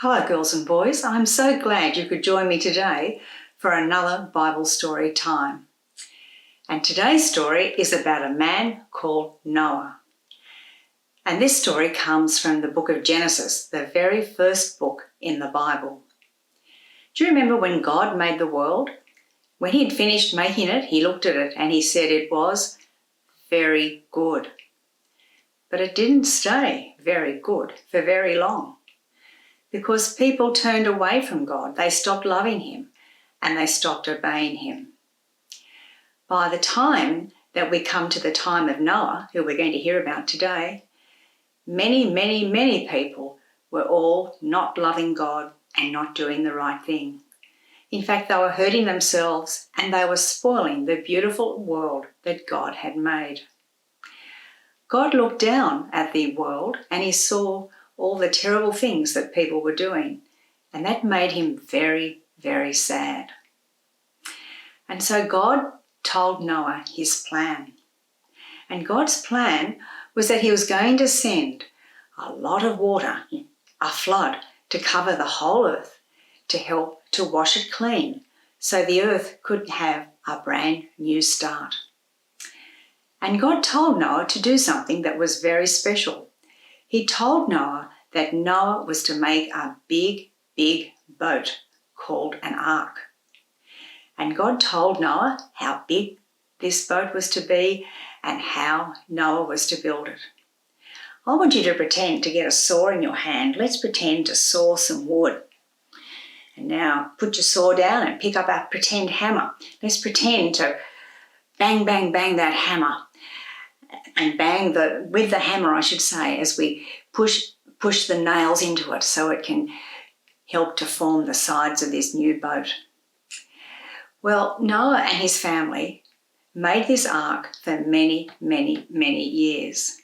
Hello, girls and boys. I'm so glad you could join me today for another Bible story time. And today's story is about a man called Noah. And this story comes from the book of Genesis, the very first book in the Bible. Do you remember when God made the world? When he had finished making it, he looked at it and he said it was very good. But it didn't stay very good for very long, because people turned away from God. They stopped loving him and they stopped obeying him. By the time that we come to the time of Noah, who we're going to hear about today, many people were all not loving God and not doing the right thing. In fact, they were hurting themselves and they were spoiling the beautiful world that God had made. God looked down at the world and he saw all the terrible things that people were doing, and that made him very, very sad. And so God told Noah his plan. And God's plan was that he was going to send a lot of water, a flood, to cover the whole earth, to help to wash it clean, so the earth could have a brand new start. And God told Noah to do something that was very special. He told Noah that Noah was to make a big boat called an ark. And God told Noah how big this boat was to be and how Noah was to build it. I want you to pretend to get a saw in your hand. Let's pretend to saw some wood. And now put your saw down and pick up a pretend hammer. Let's pretend to bang that hammer. And bang with the hammer, I should say, as we push the nails into it so it can help to form the sides of this new boat. Well, Noah and his family made this ark for many years.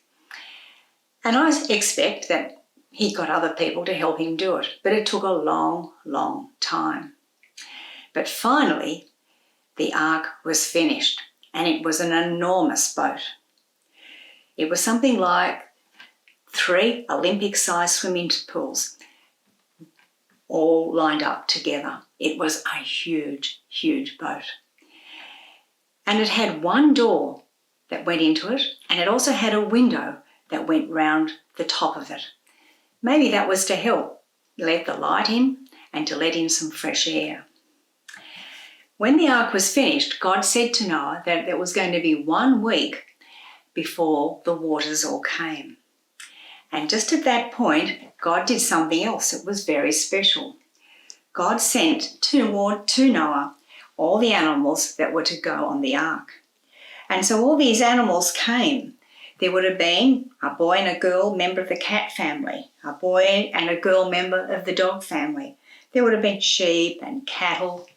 And I expect that he got other people to help him do it, but it took a long time. But finally, the ark was finished, and it was an enormous boat. It was something like 3 Olympic-sized swimming pools all lined up together. It was a huge boat. And it had one door that went into it, and it also had a window that went round the top of it. Maybe that was to help let the light in and to let in some fresh air. When the ark was finished, God said to Noah that there was going to be 1 week before the waters all came. And just at that point, God did something else that was very special. God sent to Noah all the animals that were to go on the ark. And so all these animals came. There would have been a boy and a girl member of the cat family, a boy and a girl member of the dog family. There would have been sheep and cattle,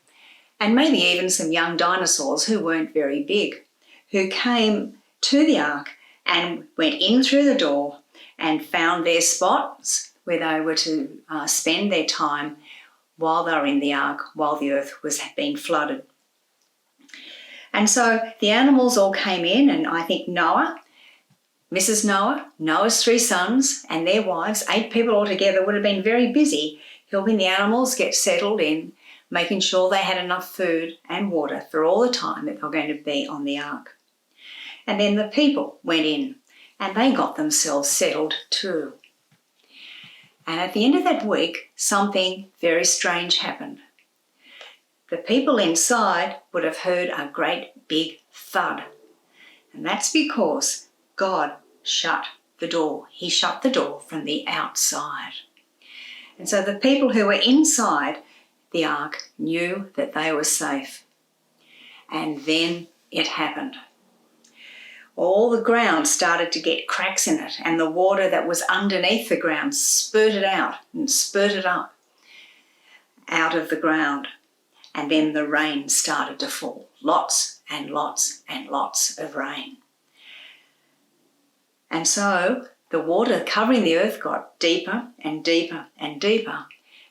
and maybe even some young dinosaurs who weren't very big, who came to the ark and went in through the door and found their spots where they were to spend their time while they were in the ark, while the earth was being flooded. And so the animals all came in, and I think Noah, Mrs. Noah, Noah's 3 sons and their wives, 8 people altogether, would have been very busy helping the animals get settled in, making sure they had enough food and water for all the time that they were going to be on the ark. And then the people went in and they got themselves settled too. And at the end of that week, something very strange happened. The people inside would have heard a great big thud. And that's because God shut the door. He shut the door from the outside. And so the people who were inside the ark knew that they were safe. And then it happened. All the ground started to get cracks in it, and the water that was underneath the ground spurted out and spurted up out of the ground. And then the rain started to fall. Lots and lots of rain. And so the water covering the earth got deeper and deeper.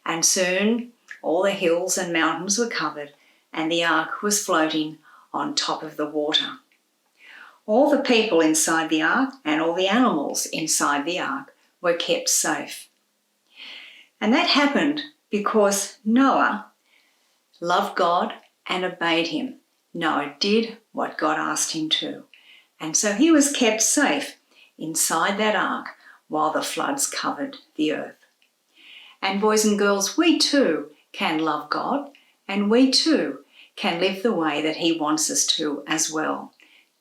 And soon all the hills and mountains were covered, and the ark was floating on top of the water. All the people inside the ark and all the animals inside the ark were kept safe. And that happened because Noah loved God and obeyed him. Noah did what God asked him to. And so he was kept safe inside that ark while the floods covered the earth. And boys and girls, we too can love God, and we too can live the way that he wants us to as well,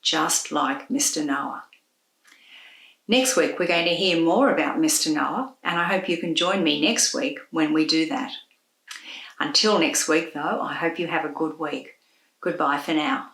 just like Mr. Noah. Next week, we're going to hear more about Mr. Noah, and I hope you can join me next week when we do that. Until next week, though, I hope you have a good week. Goodbye for now.